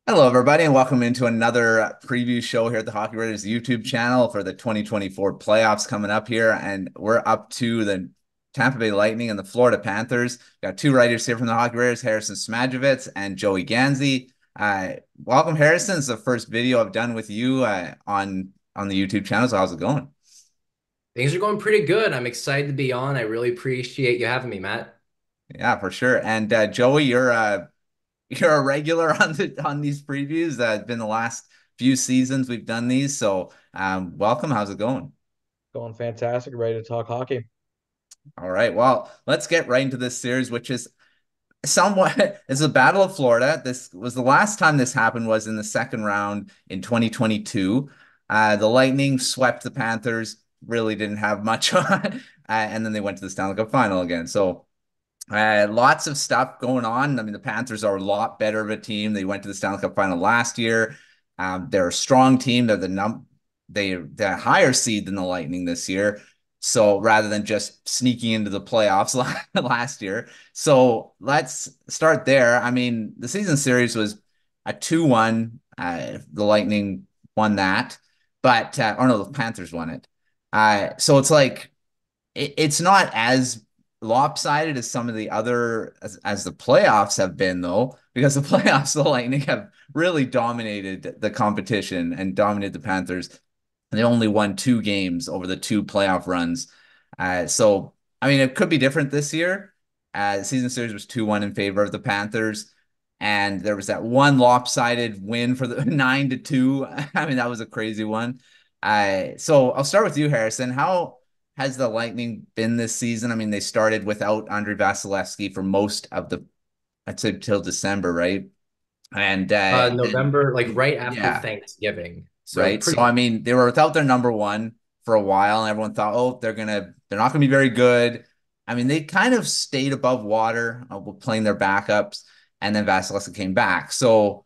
Hello, everybody, and welcome into another preview show here at the Hockey Writers YouTube channel for the 2024 playoffs coming up here. And we're up to the Tampa Bay Lightning and the Florida Panthers. Got two writers here from the Hockey Writers, Harrison Smajovits and Joey Ganzi. Welcome, Harrison. It's the first video I've done with you on the YouTube channel. So how's it going? Things are going pretty good. I'm excited to be on. I really appreciate you having me, Matt. Yeah, for sure. And Joey, you're a regular on these previews. It's been the last few seasons we've done these. So welcome. How's it going? Going fantastic. Ready to talk hockey. All right. Well, let's get right into this series, which is somewhat it's a Battle of Florida. This was the last time this happened was in the second round in 2022. The Lightning swept the Panthers, really didn't have much on, and then they went to the Stanley Cup final again. So lots of stuff going on. I mean, the Panthers are a lot better of a team. They went to the Stanley Cup final last year. They're a strong team. They're the higher seed than the Lightning this year. So rather than just sneaking into the playoffs last year. So let's start there. I mean, the season series was a 2-1. The Lightning won that, but or no, the Panthers won it. So it's like it's not as lopsided as some of the other as the playoffs have been though, because the playoffs, the Lightning have really dominated the competition and dominated the Panthers. They only won two games over the two playoff runs. So I mean, it could be different this year. The season series was 2-1 in favor of the Panthers. And there was that one lopsided win for the 9-2. I mean, that was a crazy one. So I'll start with you, Harrison. How has the Lightning been this season? I mean, they started without Andrei Vasilevsky for most of I'd say till December, right? And then November, like right after yeah, Thanksgiving. So right. So pretty, I mean, they were without their number one for a while, and everyone thought, oh, they're not gonna be very good. I mean, they kind of stayed above water playing their backups, and then Vasilevsky came back. So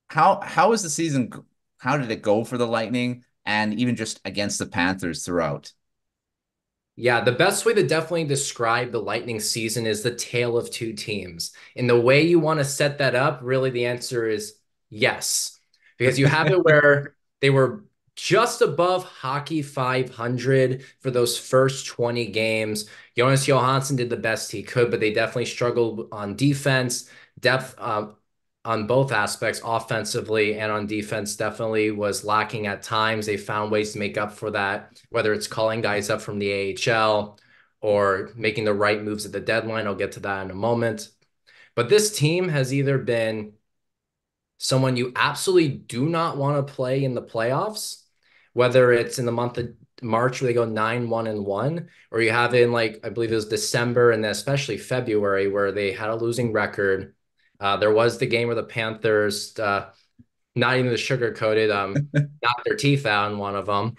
how was the season? How did it go for the Lightning, and even just against the Panthers throughout? yeah, the best way to definitely describe the Lightning season is the tale of two teams. And the way you want to set that up, really the answer is yes. Because you have it where they were just above hockey 500 for those first 20 games. Jonas Johansson did the best he could, but they definitely struggled on defense. Depth on both aspects, offensively and on defense, definitely was lacking at times. They found ways to make up for that, whether it's calling guys up from the AHL or making the right moves at the deadline. I'll get to that in a moment. But this team has either been someone you absolutely do not want to play in the playoffs, whether it's in the month of March where they go 9-1-1, or you have it in, like, I believe it was December and then especially February where they had a losing record. There was the game where the Panthers, not even the sugar coated, knocked their teeth out in one of them.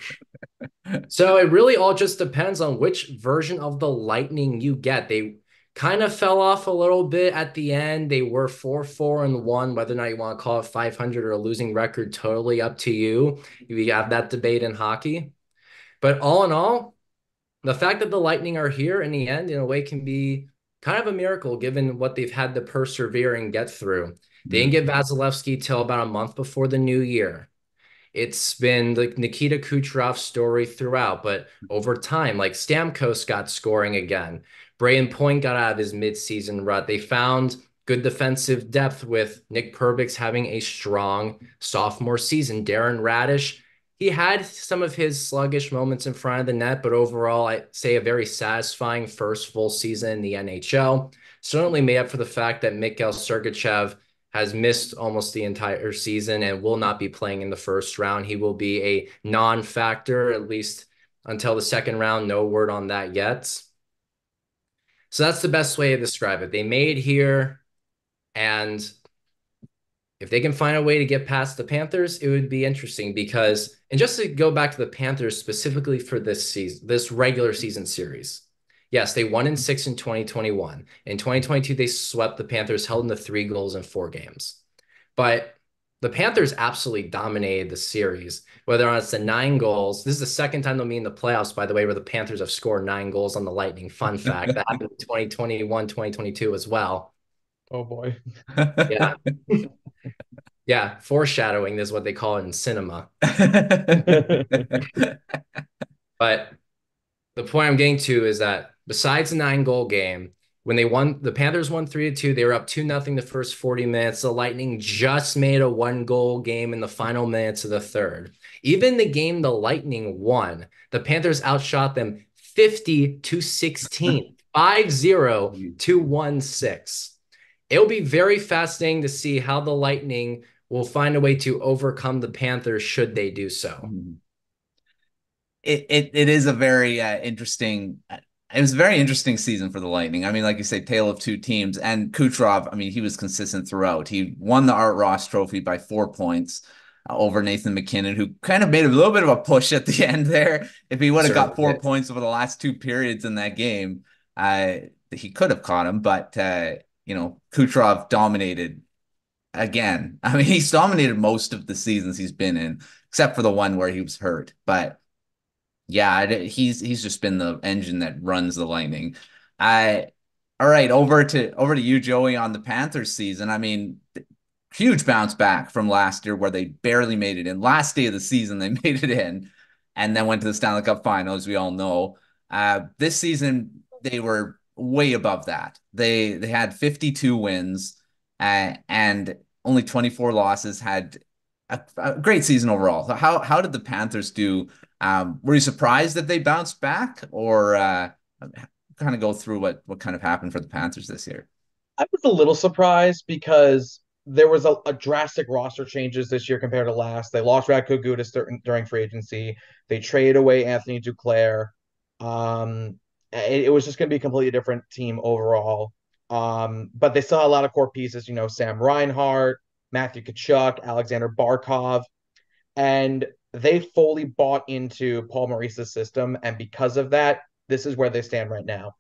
So it really all just depends on which version of the Lightning you get. They kind of fell off a little bit at the end. They were 4-4-1, whether or not you want to call it 500 or a losing record, totally up to you. You have that debate in hockey. But all in all, the fact that the Lightning are here in the end, in a way, can be kind of a miracle given what they've had to persevere and get through. They didn't Mhm. get Vasilevsky till about a month before the new year. It's been the Nikita Kucherov story throughout, but over time, like Stamkos got scoring again. Braden Point got out of his midseason rut. They found good defensive depth with Nick Perbix having a strong sophomore season. Darren Radish, he had some of his sluggish moments in front of the net, but overall, I'd say a very satisfying first full season in the NHL. Certainly made up for the fact that Mikhail Sergachev has missed almost the entire season and will not be playing in the first round. He will be a non-factor, at least until the second round. No word on that yet. So that's the best way to describe it. They made here, and if they can find a way to get past the Panthers, it would be interesting because, and just to go back to the Panthers specifically for this season, this regular season series. Yes, they won in 6 in 2021. In 2022, they swept the Panthers, held them to 3 goals in 4 games. But the Panthers absolutely dominated the series, whether or not it's the 9 goals. This is the second time they'll meet in the playoffs, by the way, where the Panthers have scored 9 goals on the Lightning. Fun fact that happened in 2021, 2022 as well. Oh boy. Yeah. Yeah, foreshadowing is what they call it in cinema. But the point I'm getting to is that besides the 9-goal game, when they won, the Panthers won 3-2. They were up 2-0 the first 40 minutes. The Lightning just made a 1-goal game in the final minutes of the third. Even the game the Lightning won, the Panthers outshot them 50-16, 50-16. It'll be very fascinating to see how the Lightning will find a way to overcome the Panthers should they do so. It is a very interesting. It was a very interesting season for the Lightning. I mean, like you say, tale of two teams. And Kucherov, I mean, he was consistent throughout. He won the Art Ross Trophy by 4 points over Nathan MacKinnon, who kind of made a little bit of a push at the end there. If he would have got 4 points over the last two periods in that game, he could have caught him. But Kucherov dominated again. I mean, he's dominated most of the seasons he's been in, except for the one where he was hurt. But yeah, he's just been the engine that runs the Lightning. I All right, over to you, Joey, on the Panthers season. I mean, huge bounce back from last year where they barely made it in. Last day of the season, they made it in, and then went to the Stanley Cup final, as we all know. This season, they were way above that. They had 52 wins, and only 24 losses. Had a great season overall. So how did the Panthers do? Were you surprised that they bounced back, or kind of go through what kind of happened for the Panthers this year? I was a little surprised because there was a drastic roster changes this year compared to last. They lost Radko Gudas during free agency. They traded away Anthony Duclair. It was just going to be a completely different team overall. But they still had a lot of core pieces, Sam Reinhart, Matthew Tkachuk, Alexander Barkov, and they fully bought into Paul Maurice's system. And because of that, this is where they stand right now.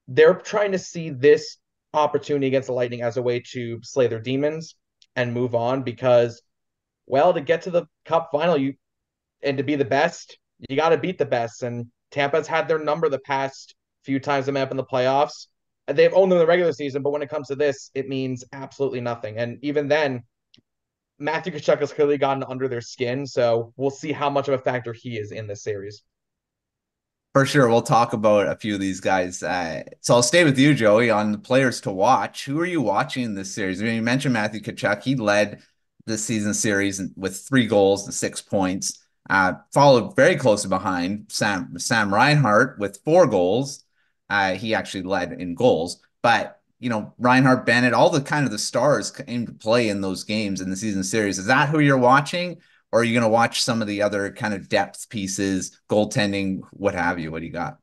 They're trying to see this opportunity against the Lightning as a way to slay their demons and move on because, well, to get to the Cup final, and to be the best, you got to beat the best. And Tampa's had their number the past few times they met up in the playoffs. They've owned them in the regular season, but when it comes to this, it means absolutely nothing. And even then, Matthew Tkachuk has clearly gotten under their skin, so we'll see how much of a factor he is in this series. For sure, we'll talk about a few of these guys. So I'll stay with you, Joey, on the players to watch. Who are you watching in this series? I mean, you mentioned Matthew Tkachuk. He led this season series with 3 goals and 6 points. Followed very closely behind Sam Reinhart with 4 goals. He actually led in goals, but Reinhart, Bennett, all the kind of the stars came to play in those games in the season series. Is that who you're watching? Or are you going to watch some of the other kind of depth pieces, goaltending, what have you? What do you got?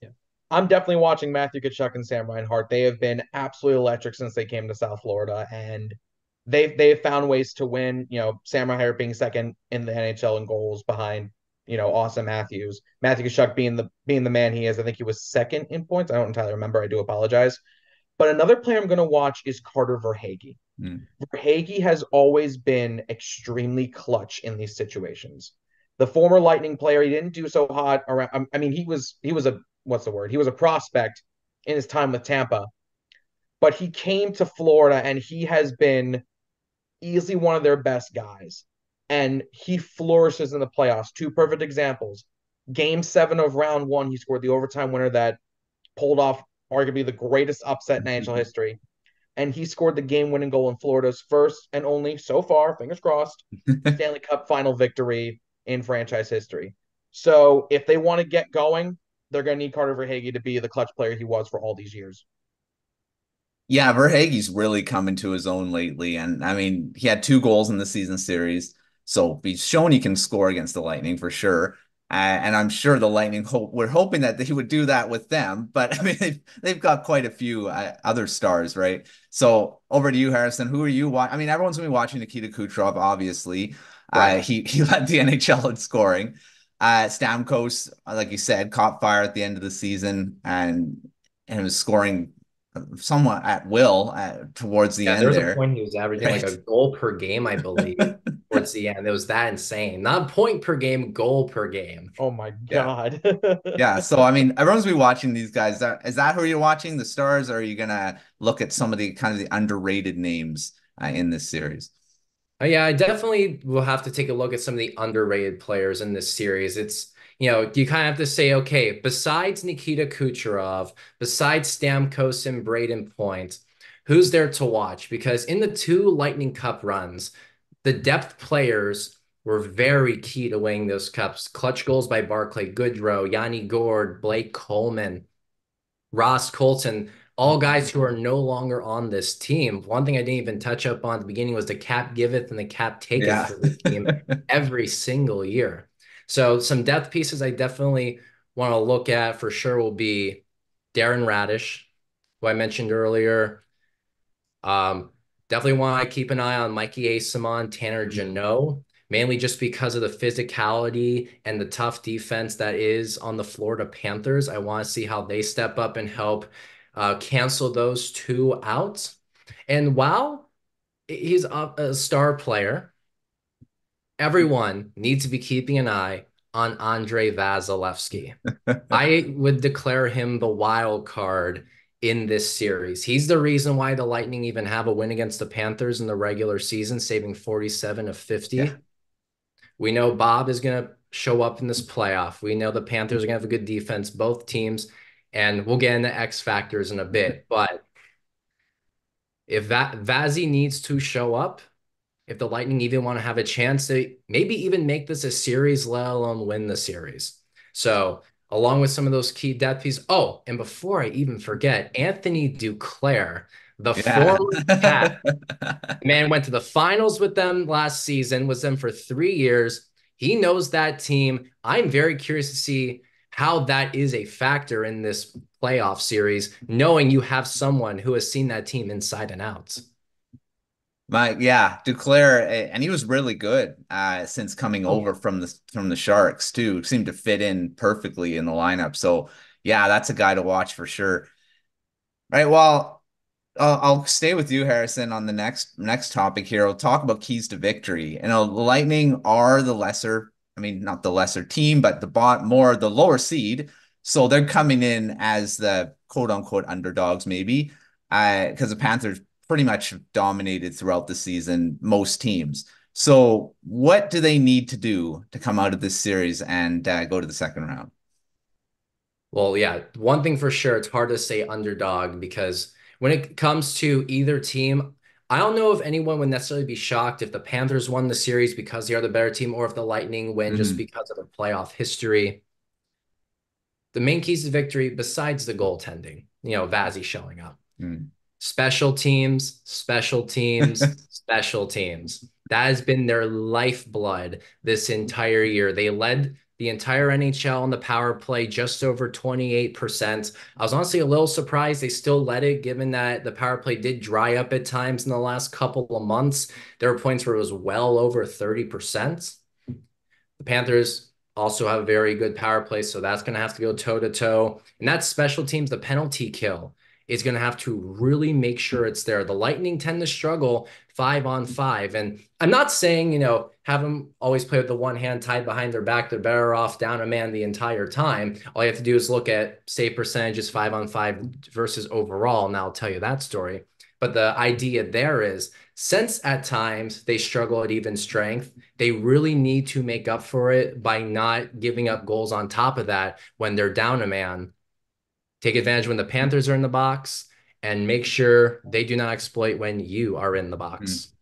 Yeah. I'm definitely watching Matthew Tkachuk and Sam Reinhart. They have been absolutely electric since they came to South Florida, and they've found ways to win. Sam Reinhart being second in the NHL in goals behind Austin Matthews. Matthew Tkachuk being the man he is. I think he was second in points. I don't entirely remember. I do apologize. But another player I'm going to watch is Carter Verhaeghe. Verhaeghe has always been extremely clutch in these situations. The former Lightning player, he didn't do so hot around. I mean, he was a what's the word? He was a prospect in his time with Tampa, but he came to Florida and he has been easily one of their best guys. And he flourishes in the playoffs. Two perfect examples. Game 7 of round 1, he scored the overtime winner that pulled off arguably the greatest upset in NHL history. And he scored the game-winning goal in Florida's first and only, so far, fingers crossed, Stanley Cup final victory in franchise history. So if they want to get going, they're going to need Carter Verhaeghe to be the clutch player he was for all these years. Yeah, Verhaeghe's really come into his own lately. And I mean, he had 2 goals in the season series. So he's shown he can score against the Lightning for sure. And I'm sure the Lightning we're hoping that he would do that with them. But I mean, they've got quite a few other stars, right? So over to you, Harrison. Who are you watching? I mean, everyone's going to be watching Nikita Kucherov, obviously. Right. He led the NHL in scoring. Stamkos, like you said, caught fire at the end of the season and was scoring somewhat at will towards the Yeah, end there was a there. point he was averaging like Right. a goal per game, I believe, towards the end. It was that insane. Not point per game, goal per game. Oh my Yeah. God. Yeah. So, I mean, everyone's gonna be watching these guys. Is that who you're watching, the stars, or are you going to look at some of the kind of the underrated names in this series? Yeah, I definitely will have to take a look at some of the underrated players in this series. You kind of have to say, okay, besides Nikita Kucherov, besides Stamkos and Braden Point, who's there to watch? Because in the two Lightning Cup runs, the depth players were very key to winning those cups. Clutch goals by Barclay Goodrow, Yanni Gourde, Blake Coleman. Ross Colton, all guys who are no longer on this team. One thing I didn't even touch up on at the beginning was the cap giveth and the cap taketh Yeah. for the team every single year. So some depth pieces I definitely want to look at for sure will be Darren Radish, who I mentioned earlier. Um, Definitely want to keep an eye on Mikey Asamon, Tanner Jeannot, mainly just because of the physicality and the tough defense that is on the Florida Panthers. I want to see how they step up and help cancel those two out. And while he's a star player, everyone needs to be keeping an eye on Andrei Vasilevsky. I would declare him the wild card in this series. He's the reason why the Lightning even have a win against the Panthers in the regular season, saving 47 of Yeah. 50. We know Bob is going to show up in this playoff. We know the Panthers are going to have a good defense, both teams, and we'll get into X factors in a bit. But if Vazzy needs to show up, if the Lightning even want to have a chance to maybe even make this a series, let alone win the series. So, along with some of those key depth pieces. Oh, and before I even forget, Anthony Duclair, the Yeah. former Cat, man went to the finals with them last season, was them for 3 years. He knows that team. I'm very curious to see how that is a factor in this playoff series, knowing you have someone who has seen that team inside and out. Yeah, Duclair, and he was really good since coming Oh, over yeah. from the Sharks too. Seemed to fit in perfectly in the lineup. So yeah, that's a guy to watch for sure. All right, well, I'll stay with you, Harrison, on the next topic here. We'll talk about keys to victory. The Lightning are the lesser, I mean, not the lesser team, but more the lower seed. So they're coming in as the quote unquote underdogs, maybe, because the Panthers pretty much dominated throughout the season, most teams. So what do they need to do to come out of this series and go to the second round? Well, yeah, one thing for sure, it's hard to say underdog because when it comes to either team, I don't know if anyone would necessarily be shocked if the Panthers won the series because they are the better team or if the Lightning win just Hmm. because of the playoff history. The main keys to victory, besides the goaltending, Vazzy showing up. Hmm. Special teams, special teams, special teams. That has been their lifeblood this entire year. They led the entire NHL in the power play just over 28%. I was honestly a little surprised they still led it, given that the power play did dry up at times in the last couple of months. There were points where it was well over 30%. The Panthers also have a very good power play, so that's going to have to go toe to toe. And that's special teams, the penalty kill is going to have to really make sure it's there. The Lightning tend to struggle 5-on-5. And I'm not saying, have them always play with the one hand tied behind their back. They're better off down a man the entire time. All you have to do is look at save percentages 5-on-5 versus overall, and I'll tell you that story. But the idea there is since at times they struggle at even strength, they really need to make up for it by not giving up goals on top of that when they're down a man. Take advantage when the Panthers are in the box and make sure they do not exploit when you are in the box.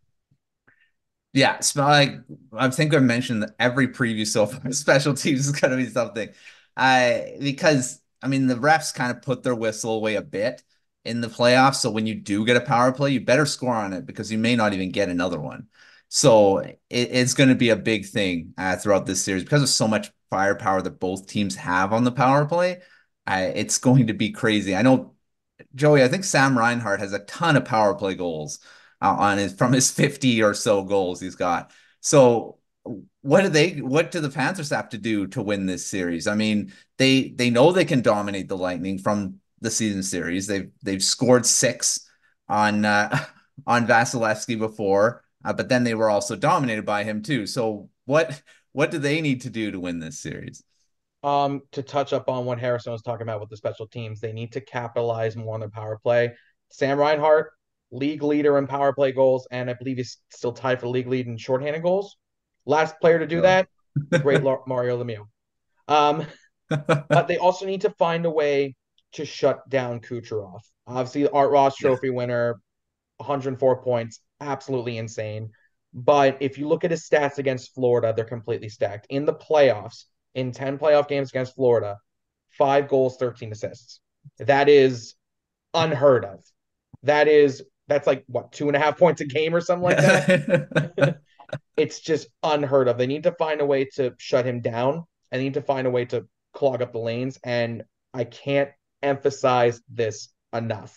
Yeah, like I think I've mentioned that every preview so far, special teams is going to be something. Because I mean the refs kind of put their whistle away a bit in the playoffs. So when you do get a power play, you better score on it because you may not even get another one. So it's going to be a big thing throughout this series because of so much firepower that both teams have on the power play. It's going to be crazy. I know Joey, I think Sam Reinhart has a ton of power play goals on his from his 50 or so goals he's got. So what do the Panthers have to do to win this series? I mean, they know they can dominate the Lightning from the season series. They've scored six on on Vasilevsky before, but then they were also dominated by him too. So what do they need to do to win this series? To touch up on what Harrison was talking about with the special teams, they need to capitalize more on their power play. Sam Reinhart, league leader in power play goals, and I believe he's still tied for league lead in shorthanded goals. Last player to do So. that, the great Mario Lemieux. But they also need to find a way to shut down Kucherov. Obviously, the Art Ross Yeah. Trophy winner, 104 points, absolutely insane. But if you look at his stats against Florida, they're completely stacked. In the playoffs, in 10 playoff games against Florida, 5 goals, 13 assists. That is unheard of. That's like what, 2.5 points a game or something like that. It's just unheard of. They need to find a way to shut him down. I need to find a way to clog up the lanes. And I can't emphasize this enough.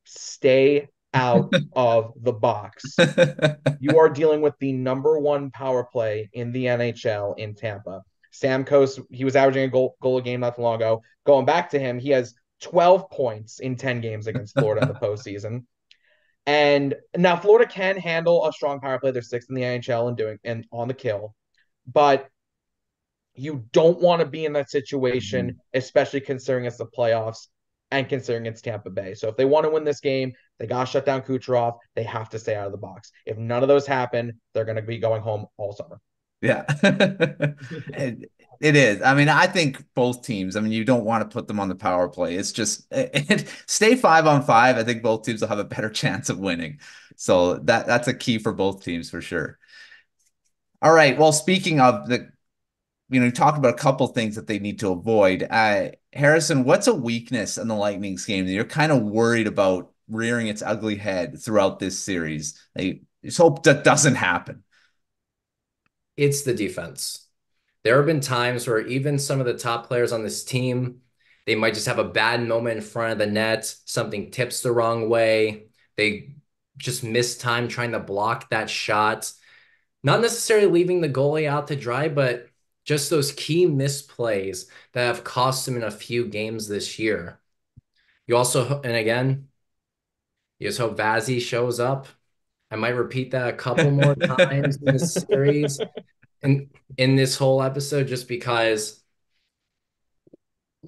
Stay out of the box. You are dealing with the number one power play in the NHL in Tampa. Stamkos, he was averaging a goal a game not too long ago. Going back to him, he has 12 points in 10 games against Florida in the postseason. And now Florida can handle a strong power play. They're sixth in the NHL and on the kill. But you don't want to be in that situation, especially considering it's the playoffs and considering it's Tampa Bay. So if they want to win this game, they got to shut down Kucherov. They have to stay out of the box. If none of those happen, they're going to be going home all summer. Yeah. It is. I mean, I think both teams, I mean, you don't want to put them on the power play. It's just stay 5-on-5. I think both teams will have a better chance of winning. So that's a key for both teams for sure. All right. Well, speaking of you talked about a couple things that they need to avoid. Harrison, what's a weakness in the Lightning's game that you're kind of worried about rearing its ugly head throughout this series? I just hope that doesn't happen. It's the defense. There have been times where even some of the top players on this team, they might just have a bad moment in front of the net, something tips the wrong way. They just miss time trying to block that shot. Not necessarily leaving the goalie out to dry, but just those key misplays that have cost him in a few games this year. You also, and again, you just hope Vazzy shows up. I might repeat that a couple more times in this series and in this whole episode, just because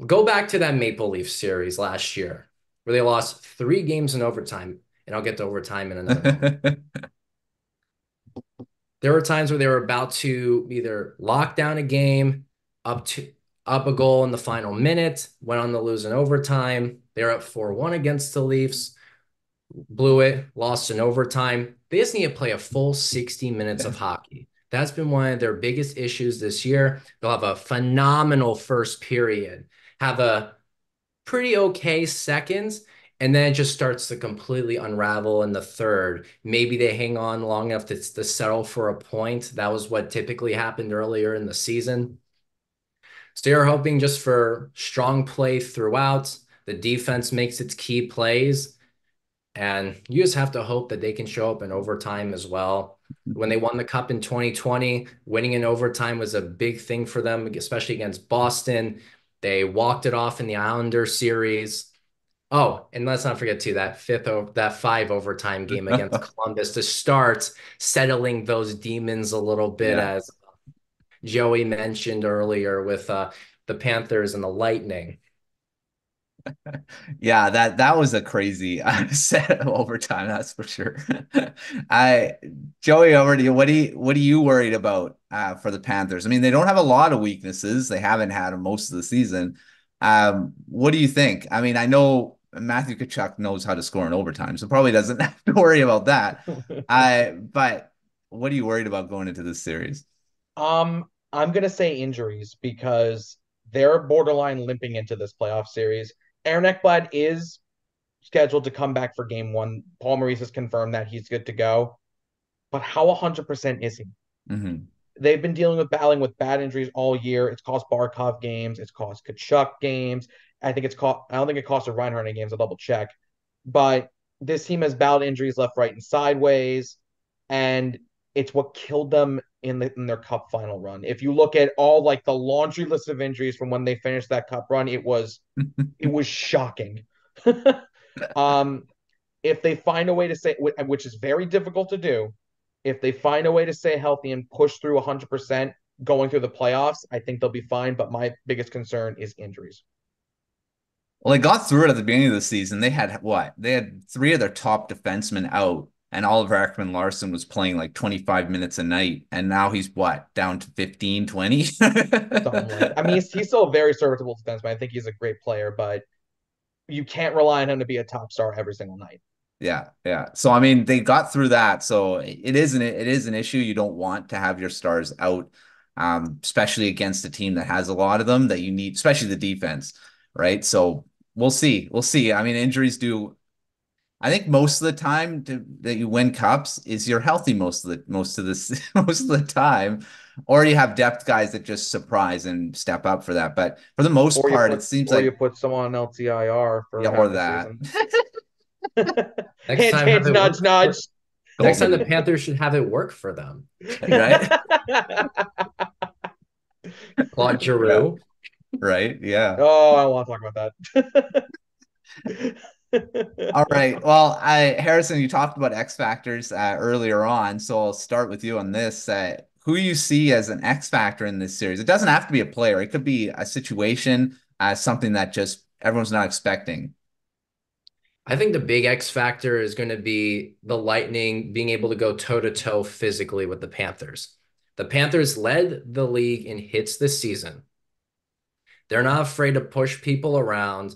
go back to that Maple Leaf series last year where they lost 3 games in overtime, and I'll get to overtime in another moment. There were times where they were about to either lock down a game, up a goal in the final minute, went on to lose in overtime. They're up 4-1 against the Leafs, blew it, lost in overtime. They just need to play a full 60 minutes of hockey. That's been one of their biggest issues this year. They'll have a phenomenal first period, have a pretty okay seconds, and then it just starts to completely unravel in the third. Maybe they hang on long enough to settle for a point. That was what typically happened earlier in the season. So you're hoping just for strong play throughout. The defense makes its key plays, and you just have to hope that they can show up in overtime as well. When they won the cup in 2020, winning in overtime was a big thing for them, especially against Boston. They walked it off in the Islander series. Oh, and let's not forget too that 5 overtime game against Columbus to start settling those demons a little bit, Yeah. as Joey mentioned earlier with the Panthers and the Lightning. Yeah, that was a crazy set of overtime, that's for sure. I Joey, over to you. What are you worried about for the Panthers? I mean, they don't have a lot of weaknesses. They haven't had them most of the season. What do you think? I mean, I know Matthew Tkachuk knows how to score in overtime, so probably doesn't have to worry about that. But what are you worried about going into this series? I'm gonna say injuries because they're borderline limping into this playoff series. Aaron Ekblad is scheduled to come back for game one. Paul Maurice has confirmed that he's good to go. But how 100% is he? Hmm. They've been battling with bad injuries all year. It's cost Barkov games. It's cost Kachuk games. I don't think it cost a Reinhardt games. I'll double check. But this team has battled injuries left, right, and sideways. And it's what killed them in their cup final run. If you look at all like the laundry list of injuries from when they finished that cup run, it was shocking. um, if they find a way to say, which is very difficult to do, if they find a way to stay healthy and push through 100% going through the playoffs, I think they'll be fine. But my biggest concern is injuries. Well, they got through it at the beginning of the season. They had what? They had three of their top defensemen out, and Oliver Ekman-Larsson was playing like 25 minutes a night, and now he's what? Down to 15, 20? Something like that. I mean, he's still a very serviceable defenseman. I think he's a great player, but you can't rely on him to be a top star every single night. Yeah, yeah. So I mean, they got through that. So it is an issue. You don't want to have your stars out, especially against a team that has a lot of them that you need, especially the defense, right? So we'll see. We'll see. I mean, injuries do. I think most of the time that you win cups is you're healthy most of the time, or you have depth guys that just surprise and step up for that. But for the most part, it seems Or you like put someone on LTIR yeah, for or half the that. season. Next Hint, time, have hint, it nudge, work. nudge. Next time, the Golden, Panthers should have it work for them. right? Claude Yeah, Giroux. right. Yeah. Oh, I don't want to talk about All that. right. Well, Harrison, you talked about X factors earlier on, so I'll start with you on this. Who you see as an X factor in this series? It doesn't have to be a player. It could be a situation, something that just everyone's not expecting. I think the big X factor is going to be the Lightning being able to go toe to toe physically with the Panthers. The Panthers led the league in hits this season. They're not afraid to push people around.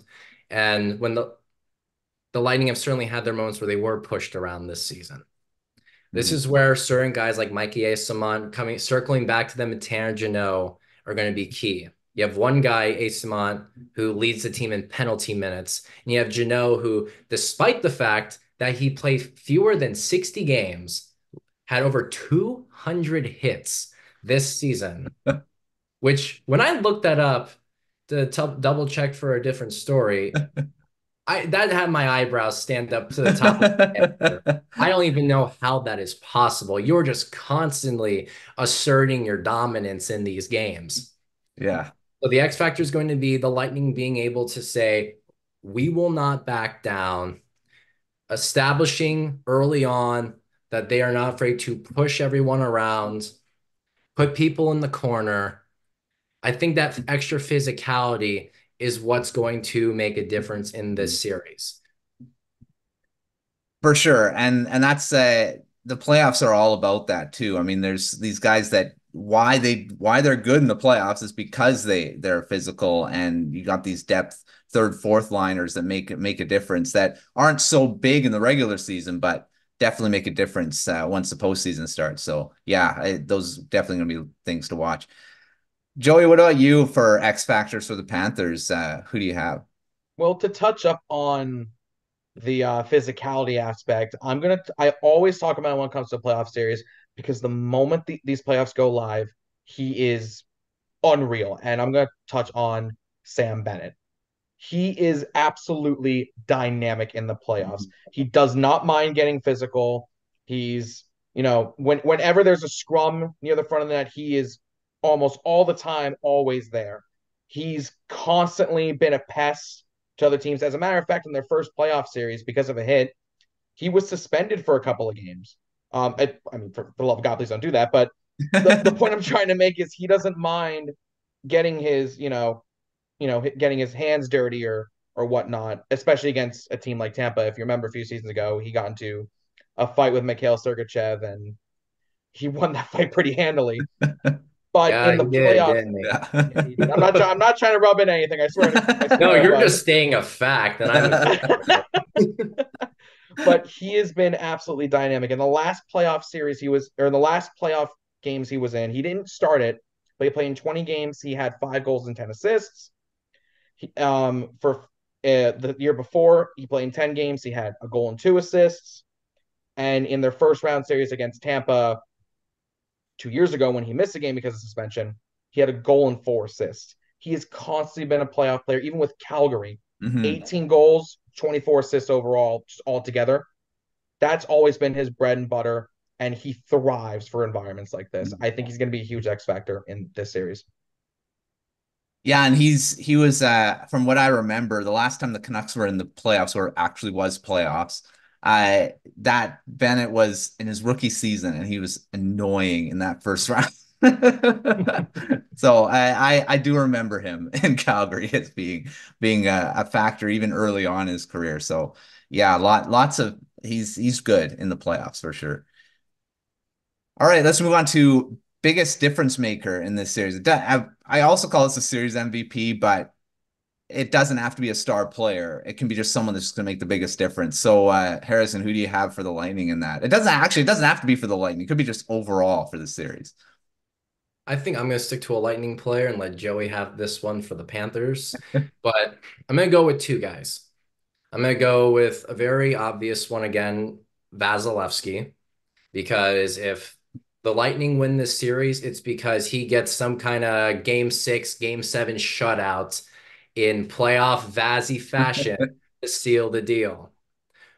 And when the Lightning have certainly had their moments where they were pushed around this season. This Mhm. is where certain guys like Mikey Eyssimont circling back to them and Tanner Jeannot are going to be key. You have one guy, Eyssimont, who leads the team in penalty minutes, and you have Jeannot, who, despite the fact that he played fewer than 60 games, had over 200 hits this season. Which, when I looked that up to double check for a different story, that had my eyebrows stand up to the top of my head. I don't even know how that is possible. You're just constantly asserting your dominance in these games. Yeah. So the X factor is going to be the Lightning being able to say, we will not back down, establishing early on that they are not afraid to push everyone around, put people in the corner. I think that extra physicality is what's going to make a difference in this series. For sure. And that's the playoffs are all about that too. I mean, there's these guys that why they're good in the playoffs is because they're physical, and you got these depth third, fourth liners that make a difference that aren't so big in the regular season, but definitely make a difference once the postseason starts. So yeah, those definitely gonna be things to watch. Joey, what about you for X factors for the Panthers? Who do you have? Well, to touch up on the physicality aspect, I always talk about it when it comes to playoff series because the moment these playoffs go live, he is unreal. And I'm gonna touch on Sam Bennett. He is absolutely dynamic in the playoffs. He does not mind getting physical. He's, whenever there's a scrum near the front of the net, he is almost all the time always there. He's constantly been a pest to other teams. As a matter of fact, in their first playoff series, because of a hit, he was suspended for a couple of games. I mean, for the love of God, please don't do that. But the point I'm trying to make is he doesn't mind getting getting his hands dirty or whatnot, especially against a team like Tampa. If you remember a few seasons ago, he got into a fight with Mikhail Sergachev and he won that fight pretty handily. But Yeah, in the he did, playoffs, didn't he? yeah, he did. I'm not trying to rub in anything. I No, swear. you're just stating a fact, and I'm agreeing with But he has been absolutely dynamic. In the last playoff series or in the last playoff games he was in, he didn't start it, but he played in 20 games. He had 5 goals and 10 assists. For the year before, he played in 10 games. He had a goal and 2 assists. And in their first round series against Tampa 2 years ago, when he missed a game because of suspension, he had a goal and 4 assists. He has constantly been a playoff player, even with Calgary. hmm 18 goals, 24 assists overall, just all together. That's always been his bread and butter, and he thrives for environments like this. I think he's going to be a huge X factor in this series. Yeah, and he was from what I remember, the last time the Canucks were in the playoffs, or actually was playoffs, that Bennett was in his rookie season, and he was annoying in that first round. So I do remember him in Calgary as being a factor even early on in his career. So yeah, lots of he's good in the playoffs for sure. All right, let's move on to biggest difference maker in this series. I also call this a series MVP, but it doesn't have to be a star player. It can be just someone that's going to make the biggest difference. So, Harrison, who do you have for the Lightning in that? It doesn't have to be for the Lightning. It could be just overall for the series. I think I'm going to stick to a Lightning player and let Joey have this one for the Panthers. But I'm going to go with two guys. I'm going to go with a very obvious one again, Vasilevsky, because if the Lightning win this series, it's because he gets some kind of game 6, game 7 shutout in playoff Vazzy fashion to seal the deal.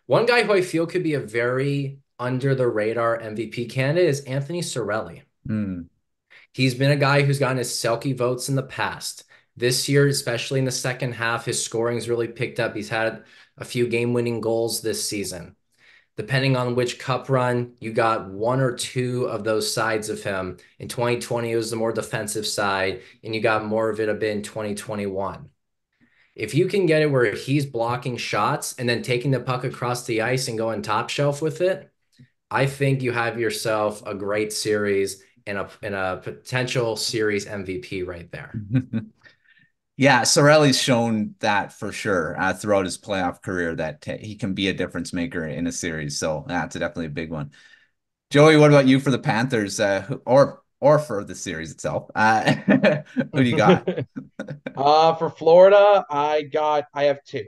One guy who I feel could be a very under the radar MVP candidate is Anthony Cirelli. Hmm. He's been a guy who's gotten his Selke votes in the past. This year, especially in the second half, his scoring's really picked up. He's had a few game-winning goals this season. Depending on which cup run, you got one or two of those sides of him. In 2020, it was the more defensive side, and you got more of it a bit in 2021. If you can get it where he's blocking shots and then taking the puck across the ice and going top shelf with it, I think you have yourself a great series and a potential series MVP right there. Yeah, Sorelli's shown that for sure throughout his playoff career that he can be a difference maker in a series. So that's definitely a big one. Joey, what about you for the Panthers, or for the series itself? Who do you got? For Florida, I have two.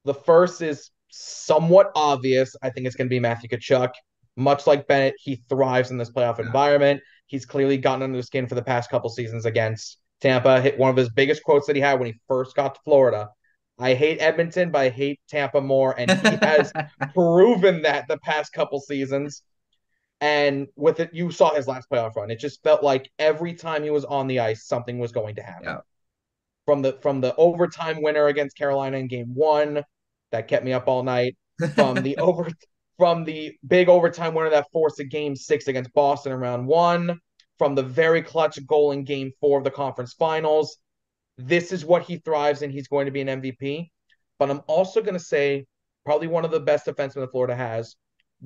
The first is somewhat obvious. I think it's going to be Matthew Tkachuk. Much like Bennett, he thrives in this playoff environment. He's clearly gotten under the skin for the past couple seasons against Tampa. Hit one of his biggest quotes that he had when he first got to Florida. I hate Edmonton, but I hate Tampa more, and he has proven that the past couple seasons. And with it, you saw his last playoff run. It just felt like every time he was on the ice, something was going to happen. Yeah. From the overtime winner against Carolina in game 1, that kept me up all night. From the over from the big overtime winner that forced a game 6 against Boston in round 1, from the very clutch goal in game 4 of the conference finals. This is what he thrives in. He's going to be an MVP. But I'm also going to say probably one of the best defensemen that Florida has,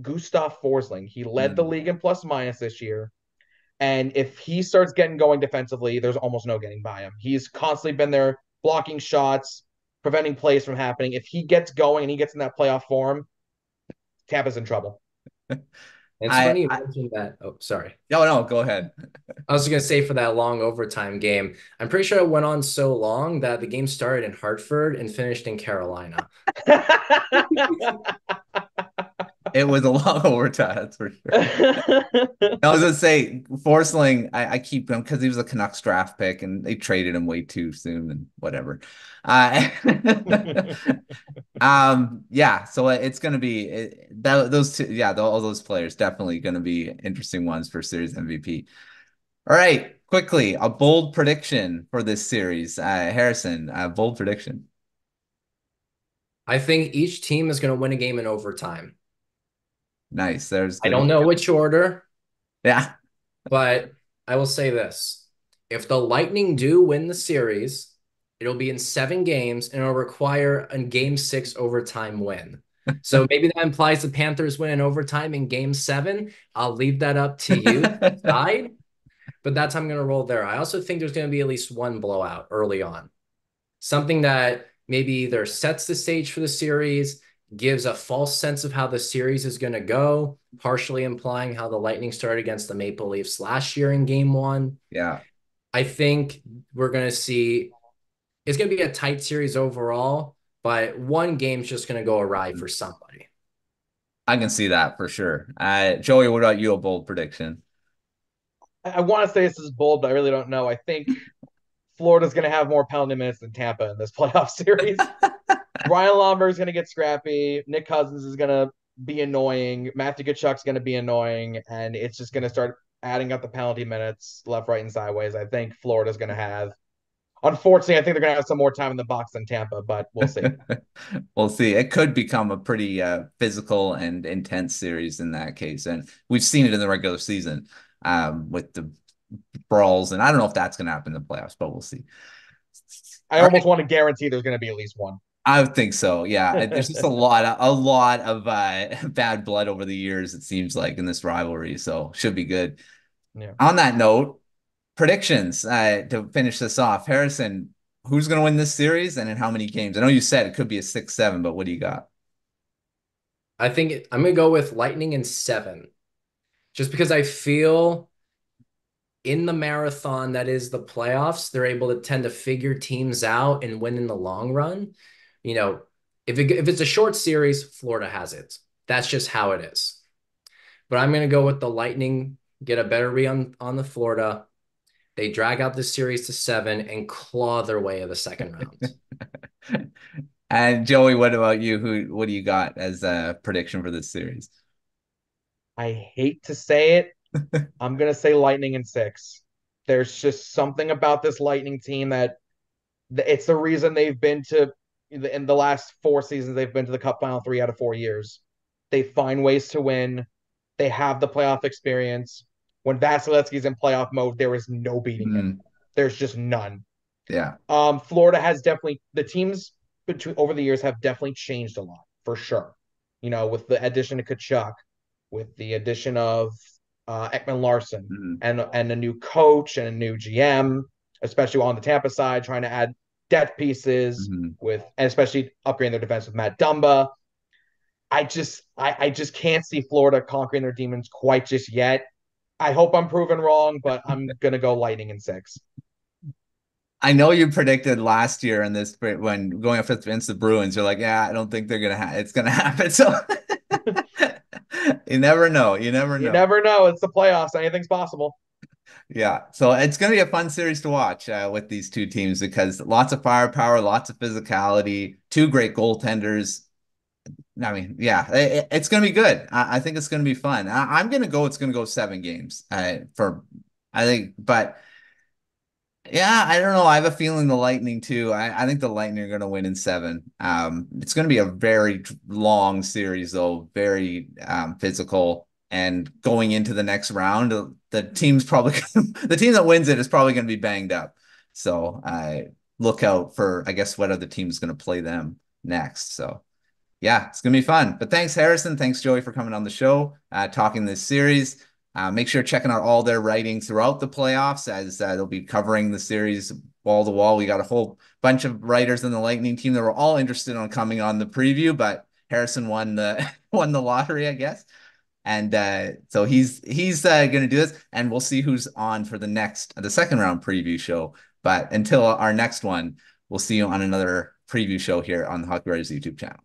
Gustav Forsling. He led the Mm. league in plus minus this year. And if he starts getting going defensively, there's almost no getting by him. He's constantly been there blocking shots, preventing plays from happening. If he gets going and he gets in that playoff form, Tampa's in trouble. It's I, funny you I, mentioned that. Oh, sorry. no, go ahead. I was going to say for that long overtime game, I'm pretty sure it went on so long that the game started in Hartford and finished in Carolina. It was a long overtime, that's for sure. I was gonna say Forsling, I keep him because he was a Canucks draft pick and they traded him way too soon and whatever. Uh, yeah, so it's gonna be those two, yeah, all those players definitely gonna be interesting ones for series MVP. All right, quickly, a bold prediction for this series. Harrison, bold prediction. I think each team is going to win a game in overtime. Nice. There's I gonna don't be know which order, yeah. but I will say this. If the Lightning do win the series, it'll be in 7 games and it'll require a game 6 overtime win. So maybe that implies the Panthers win in overtime in game 7. I'll leave that up to you to decide, but that's how I'm going to roll there. I also think there's going to be at least one blowout early on. Something that maybe either sets the stage for the series, gives a false sense of how the series is going to go, partially implying how the Lightning started against the Maple Leafs last year in game 1. Yeah. I think we're going to see it's going to be a tight series overall, but one game's just going to go awry for somebody. I can see that for sure. Joey, what about you? A bold prediction? I want to say this is bold, but I really don't know. I think Florida's going to have more penalty minutes than Tampa in this playoff series. Ryan Lomberg's going to get scrappy. Nick Cousins is going to be annoying. Matthew Tkachuk's going to be annoying. And it's just going to start adding up the penalty minutes left, right, and sideways. I think Florida's going to have, unfortunately, I think they're going to have some more time in the box than Tampa, but we'll see. We'll see. It could become a pretty physical and intense series in that case. And we've seen it in the regular season with the brawls, and I don't know if that's going to happen in the playoffs, but we'll see. I All almost want to guarantee there's going to be at least one. I would think so. Yeah. There's just a lot of bad blood over the years, it seems like, in this rivalry. So should be good. Yeah. On that note, predictions to finish this off. Harrison, who's going to win this series and in how many games? I know you said it could be a 6-7, but what do you got? I think I'm going to go with Lightning in 7, just because I feel in the marathon that is the playoffs, they're able to tend to figure teams out and win in the long run. You know, if it's a short series, Florida has it. That's just how it is. But I'm going to go with the Lightning, get a better read on the Florida. They drag out this series to 7 and claw their way of the second round. And Joey, what about you? What do you got as a prediction for this series? I hate to say it. I'm going to say Lightning in 6. There's just something about this Lightning team that it's the reason they've been to in the last 4 seasons they've been to the Cup final 3 out of 4 years. They find ways to win. They have the playoff experience. When Vasilevsky's in playoff mode, there is no beating him. Mm, There's just none. yeah. Florida has definitely the teams between over the years have definitely changed a lot for sure. With the addition of Kachuk, with the addition of Ekman Larson, Mm, and a new coach and a new GM, especially on the Tampa side, trying to add depth pieces mm. and especially upgrading their defense with Matt Dumba. I just can't see Florida conquering their demons quite just yet. I hope I'm proven wrong, but I'm gonna go Lightning in 6. I know you predicted last year in this when going up against the Bruins. You're like, yeah, I don't think it's gonna happen. So you never know. You never You know. never know. It's the playoffs. Anything's possible. Yeah. So it's gonna be a fun series to watch with these two teams because lots of firepower, lots of physicality, two great goaltenders. I mean, yeah, it's going to be good. I think it's going to be fun. I'm going to go. It's going to go 7 games. I think, but yeah, I don't know. I have a feeling the Lightning too. I think the Lightning are going to win in 7. It's going to be a very long series though, very physical. And going into the next round, the team's probably the team that wins it is probably going to be banged up. So I look out for, I guess, what other team's going to play them next. So. Yeah, it's gonna be fun. But thanks, Harrison. Thanks, Joey, for coming on the show, talking this series. Make sure checking out all their writing throughout the playoffs as they'll be covering the series wall to wall. We got a whole bunch of writers in the Lightning team that were all interested on coming on the preview, but Harrison won the won the lottery, I guess. And so he's gonna do this, and we'll see who's on for the second round preview show. But until our next one, we'll see you on another preview show here on the Hockey Writers YouTube channel.